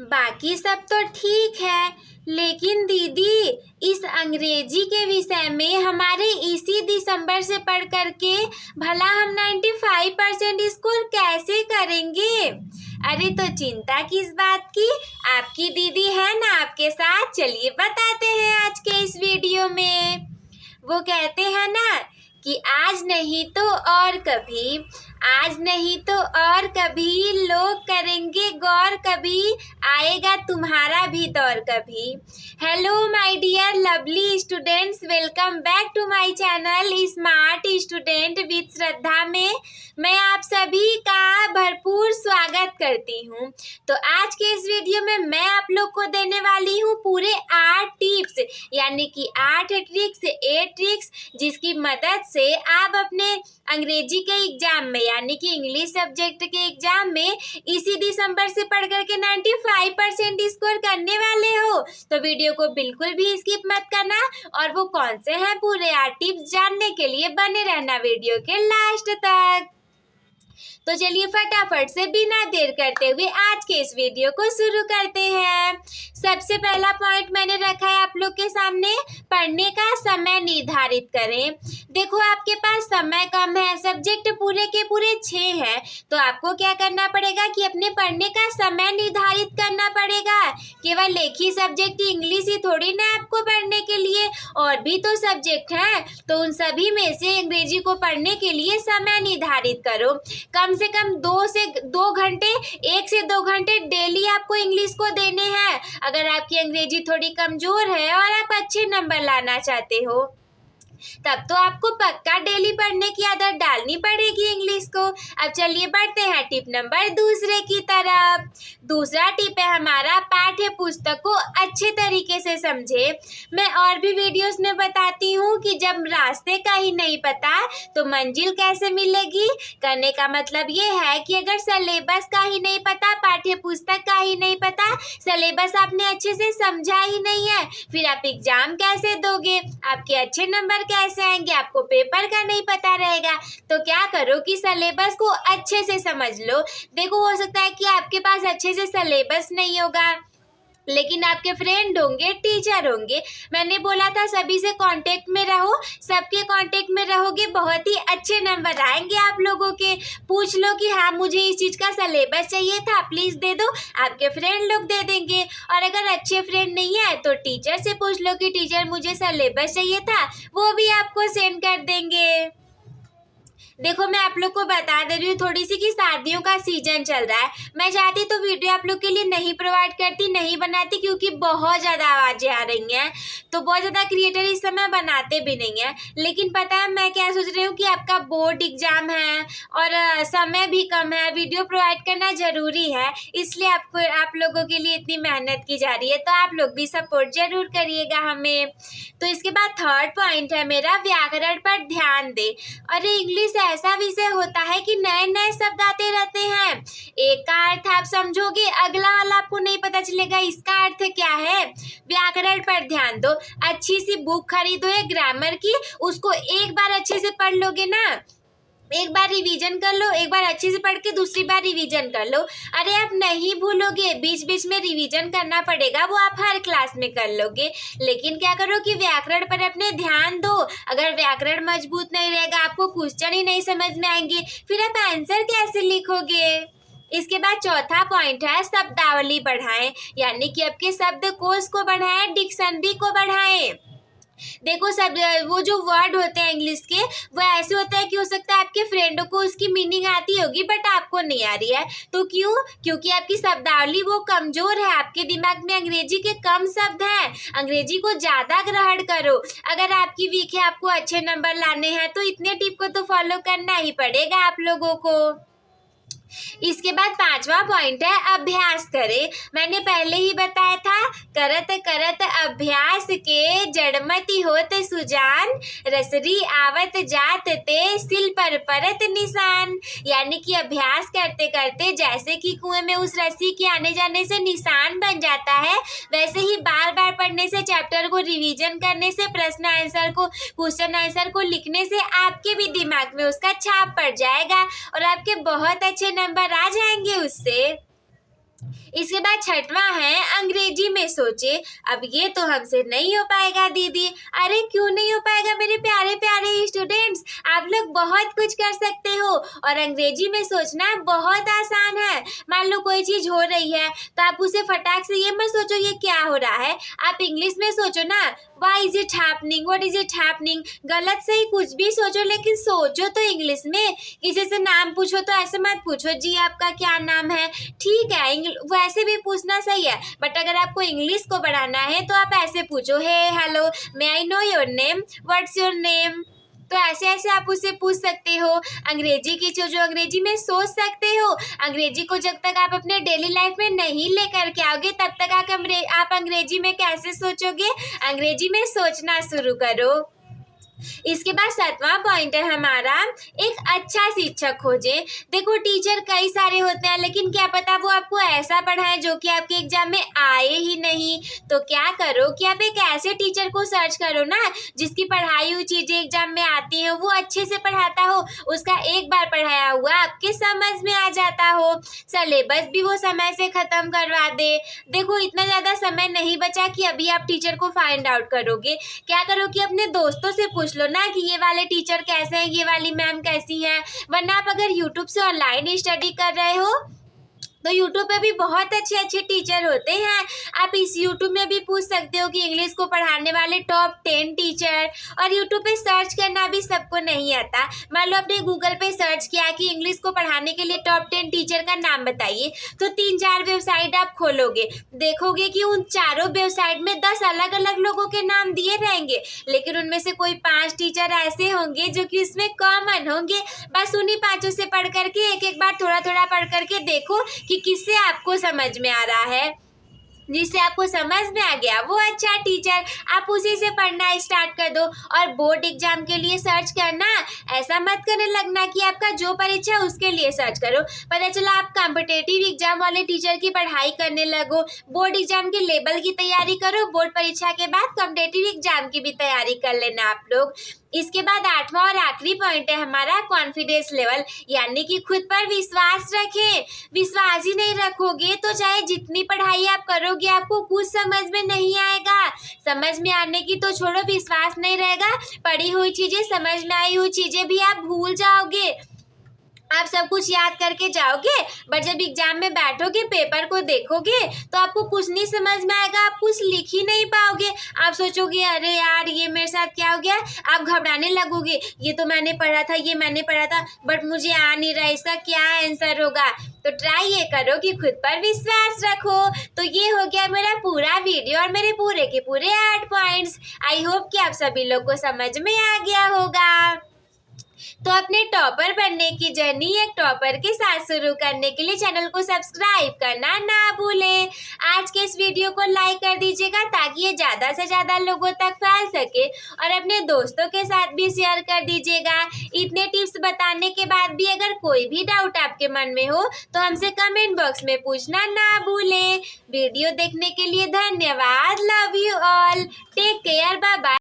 बाकी सब तो ठीक है, लेकिन दीदी इस अंग्रेजी के विषय में हमारे इसी दिसंबर से पढ़ करके भला हम 95% स्कोर कैसे करेंगे। अरे तो चिंता किस बात की, आपकी दीदी है ना आपके साथ। चलिए बताते हैं आज के इस वीडियो में। वो कहते हैं ना कि आज नहीं तो और कभी, आज नहीं तो और कभी लोग करेंगे गौर, कभी आएगा तुम्हारा भी दौर कभी। Hello my dear lovely students, welcome back to my channel smart student with Shraddha में मैं आप सभी का भरपूर स्वागत करती हूँ। तो आज के इस वीडियो में मैं आप लोग को देने वाली हूँ पूरे 8 टिप्स, यानी कि 8 ट्रिक्स 8 ट्रिक्स, जिसकी मदद से आप अपने अंग्रेजी के एग्जाम में यानी कि इंग्लिश सब्जेक्ट के एग्जाम में इसी दिसंबर से पढ़ करके 95% स्कोर करने वाले हो। तो वीडियो को बिल्कुल भी स्किप मत करना, और वो कौन से हैं पूरे 8 टिप्स जानने के लिए बने रहना वीडियो के लास्ट तक। तो चलिए फटाफट से बिना देर करते हुए आज के इस वीडियो को शुरू करते हैं। सबसे पहला पॉइंट मैंने रखा है आप लोग के सामने, पढ़ने का समय निर्धारित करें। देखो आपके पास समय कम है, सब्जेक्ट पूरे के पूरे 6 हैं, तो आपको क्या करना पड़ेगा कि अपने पढ़ने का समय निर्धारित करना पड़ेगा। केवल एक ही सब्जेक्ट इंग्लिश ही थोड़ी ना आपको पढ़ने के लिए, और भी तो सब्जेक्ट हैं, तो उन सभी में से अंग्रेजी को पढ़ने के लिए समय निर्धारित करो। कम से कम 2 घंटे 1 से 2 घंटे डेली आपको इंग्लिश को देने हैं। अगर आपकी अंग्रेजी थोड़ी कमजोर है और आप अच्छे नंबर लाना चाहते हो, तब तो आपको पक्का डेली पढ़ने की आदत डालनी पड़ेगी इंग्लिश को। अब चलिए बढ़ते हैं टिप नंबर दूसरे की तरफ। दूसरा टिप है हमारा, पाठ्य पुस्तक को अच्छे तरीके से समझे। मैं और भी वीडियोस में बताती हूँ कि जब रास्ते का ही नहीं पता तो मंजिल कैसे मिलेगी। कहने का मतलब ये है कि अगर सिलेबस का ही नहीं पता, पाठ्य पुस्तक का ही नहीं पता, सिलेबस आपने अच्छे से समझा ही नहीं है, फिर आप एग्जाम कैसे दोगे, आपके अच्छे नंबर कैसे आएंगे, आपको पेपर का नहीं पता रहेगा। तो क्या करो कि सिलेबस को अच्छे से समझ लो। देखो हो सकता है कि आपके पास अच्छे से सिलेबस नहीं होगा, लेकिन आपके फ्रेंड होंगे, टीचर होंगे। मैंने बोला था सभी से कांटेक्ट में रहो, सबके कांटेक्ट में रहोगे बहुत ही अच्छे नंबर आएंगे आप लोगों के। पूछ लो कि हाँ मुझे इस चीज़ का सिलेबस चाहिए था, प्लीज़ दे दो, आपके फ्रेंड लोग दे देंगे। और अगर अच्छे फ्रेंड नहीं है तो टीचर से पूछ लो कि टीचर मुझे सिलेबस चाहिए था, वो भी आपको सेंड कर देंगे। देखो मैं आप लोग को बता दे रही हूँ थोड़ी सी कि शादियों का सीजन चल रहा है। मैं चाहती तो वीडियो आप लोग के लिए नहीं प्रोवाइड करती, नहीं बनाती, क्योंकि बहुत ज़्यादा आवाज़ें आ रही हैं, तो बहुत ज़्यादा क्रिएटर इस समय बनाते भी नहीं हैं। लेकिन पता है मैं क्या सोच रही हूँ कि आपका बोर्ड एग्जाम है और समय भी कम है, वीडियो प्रोवाइड करना ज़रूरी है, इसलिए आप लोगों के लिए इतनी मेहनत की जा रही है। तो आप लोग भी सपोर्ट जरूर करिएगा हमें। तो इसके बाद थर्ड पॉइंट है मेरा, व्याकरण पर ध्यान दे। अरे इंग्लिश ऐसा विषय होता है कि नए नए शब्द आते रहते हैं, एक का अर्थ आप समझोगे, अगला वाला आपको नहीं पता चलेगा इसका अर्थ क्या है। व्याकरण पर ध्यान दो, अच्छी सी बुक खरीदो है ग्रामर की, उसको एक बार अच्छे से पढ़ लोगे ना, एक बार रिवीजन कर लो, एक बार अच्छे से पढ़ के दूसरी बार रिवीजन कर लो। अरे आप नहीं भूलोगे, बीच बीच में रिवीजन करना पड़ेगा, वो आप हर क्लास में कर लोगे। लेकिन क्या करो कि व्याकरण पर अपने ध्यान दो। अगर व्याकरण मजबूत नहीं रहेगा, आपको क्वेश्चन ही नहीं समझ में आएंगे, फिर आप आंसर कैसे लिखोगे। इसके बाद चौथा पॉइंट है, शब्दावली बढ़ाएं, यानी कि आपके शब्दकोश को बढ़ाएं, डिक्शनरी को बढ़ाएं। देखो सब वो जो वर्ड होते हैं इंग्लिश के, वो ऐसे होते हैं कि हो सकता है आपके फ्रेंडों को उसकी मीनिंग आती होगी बट आपको नहीं आ रही है। तो क्यों? क्योंकि आपकी शब्दावली वो कमजोर है, आपके दिमाग में अंग्रेजी के कम शब्द हैं। अंग्रेजी को ज़्यादा ग्रहण करो। अगर आपकी वीक है, आपको अच्छे नंबर लाने हैं, तो इतने टिप को तो फॉलो करना ही पड़ेगा आप लोगों को। इसके बाद पांचवा पॉइंट है, अभ्यास करें। मैंने पहले ही बताया था, करत करत अभ्यास के जड़मति होत सुजान, रसरी आवत जात ते सिल पर परत निशान। यानी कि अभ्यास करते करते जैसे कि कुएं में उस रस्सी के आने जाने से निशान बन जाता है, वैसे ही बार बार पढ़ने से, चैप्टर को रिवीजन करने से, प्रश्न आंसर को, क्वेश्चन आंसर को लिखने से आपके भी दिमाग में उसका छाप पड़ जाएगा और आपके बहुत अच्छे नंबर आ जाएंगे उससे। इसके बाद छठवां है अंग्रेजी में सोचे। अब ये तो हमसे नहीं हो पाएगा दीदी। अरे क्यों नहीं हो पाएगा मेरे प्यारे प्यारे स्टूडेंट्स, आप लोग बहुत कुछ कर सकते हो और अंग्रेजी में सोचना बहुत आसान है। मान लो कोई चीज हो रही है तो आप उसे फटाक से ये मत सोचो ये क्या हो रहा है, आप इंग्लिश में सोचो ना, why is it happening, what is it happening. गलत सही कुछ भी सोचो लेकिन सोचो तो इंग्लिश में। किसी से नाम पूछो तो ऐसे मत पूछो जी आपका क्या नाम है, ठीक है वैसे भी पूछना सही है, बट अगर आपको इंग्लिश को बढ़ाना है तो आप ऐसे पूछो, hey hello may I know your name, what's your name. तो ऐसे ऐसे आप उससे पूछ सकते हो। अंग्रेजी की जो अंग्रेजी में सोच सकते हो, अंग्रेजी को जब तक आप अपने डेली लाइफ में नहीं लेकर के आओगे तब तक आप अंग्रेजी में कैसे सोचोगे। अंग्रेजी में सोचना शुरू करो। इसके बाद 7वां पॉइंट है हमारा, एक अच्छा शिक्षक खोजे। देखो टीचर कई सारे होते हैं लेकिन क्या पता वो आपको ऐसा पढ़ाए जो कि आपके एग्जाम में आए ही नहीं। तो क्या करो कि आप एक ऐसे टीचर को सर्च करो ना जिसकी पढ़ाई हुई चीजें एग्जाम में आती हो, वो अच्छे से पढ़ाता हो, उसका एक बार पढ़ाया हुआ आपके समझ में आ जाता हो, सिलेबस भी वो समय से खत्म करवा दे। देखो इतना ज्यादा समय नहीं बचा कि अभी आप टीचर को फाइंड आउट करोगे। क्या करो कि अपने दोस्तों से पूछ लो ना कि ये वाले टीचर कैसे हैं, ये वाली मैम कैसी हैं। वरना आप अगर यूट्यूब से ऑनलाइन स्टडी कर रहे हो तो यूट्यूब पे भी बहुत अच्छे अच्छे टीचर होते हैं। आप इस यूट्यूब में भी पूछ सकते हो कि इंग्लिश को पढ़ाने वाले टॉप 10 टीचर। और यूट्यूब पे सर्च करना भी सबको नहीं आता। मान लो आपने गूगल पे सर्च किया कि इंग्लिश को पढ़ाने के लिए टॉप 10 टीचर का नाम बताइए, तो 3-4 वेबसाइट आप खोलोगे, देखोगे कि उन चारों वेबसाइट में 10 अलग अलग लोगों के नाम दिए रहेंगे, लेकिन उनमें से कोई 5 टीचर ऐसे होंगे जो कि उसमें कॉमन होंगे। बस उन्हीं 5 से पढ़ करके एक बार थोड़ा थोड़ा पढ़ करके देखो कि किससे आपको समझ में आ रहा है। जिससे आपको समझ में आ गया वो अच्छा टीचर, आप उसी से पढ़ना स्टार्ट कर दो। और बोर्ड एग्जाम के लिए सर्च करना, ऐसा मत करने लगना कि आपका जो परीक्षा उसके लिए सर्च करो। पता चला आप कॉम्पिटिटिव एग्जाम वाले टीचर की पढ़ाई करने लगो। बोर्ड एग्जाम के लेवल की तैयारी करो, बोर्ड परीक्षा के बाद कॉम्पिटिटिव एग्जाम की भी तैयारी कर लेना आप लोग। इसके बाद 8वां और आखिरी पॉइंट है हमारा कॉन्फिडेंस लेवल, यानी कि खुद पर विश्वास रखें। विश्वास ही नहीं रखोगे तो चाहे जितनी पढ़ाई आप करोगे आपको कुछ समझ में नहीं आएगा। समझ में आने की तो छोड़ो, विश्वास नहीं रहेगा, पढ़ी हुई चीजें, समझ में आई हुई चीजें भी आप भूल जाओगे। आप सब कुछ याद करके जाओगे, बट जब एग्जाम में बैठोगे पेपर को देखोगे तो आपको कुछ नहीं समझ में आएगा, आप कुछ लिख ही नहीं पाओगे। आप सोचोगे अरे यार ये मेरे साथ क्या हो गया, आप घबराने लगोगे, ये तो मैंने पढ़ा था, ये मैंने पढ़ा था, बट मुझे आ नहीं रहा, इसका क्या आंसर होगा। तो ट्राई ये करो कि खुद पर विश्वास रखो। तो ये हो गया मेरा पूरा वीडियो और मेरे पूरे के पूरे 8 पॉइंट्स। आई होप कि आप सभी लोग को समझ में आ गया होगा। तो अपने टॉपर बनने की जर्नी एक टॉपर के साथ शुरू करने के लिए चैनल को सब्सक्राइब करना ना भूलें। आज के इस वीडियो को लाइक कर दीजिएगा ताकि ये ज़्यादा से ज़्यादा लोगों तक फैल सके, और अपने दोस्तों के साथ भी शेयर कर दीजिएगा। इतने टिप्स बताने के बाद भी अगर कोई भी डाउट आपके मन में हो तो हमसे कमेंट बॉक्स में पूछना ना भूलें। वीडियो देखने के लिए धन्यवाद। Love you all, take care, bye bye.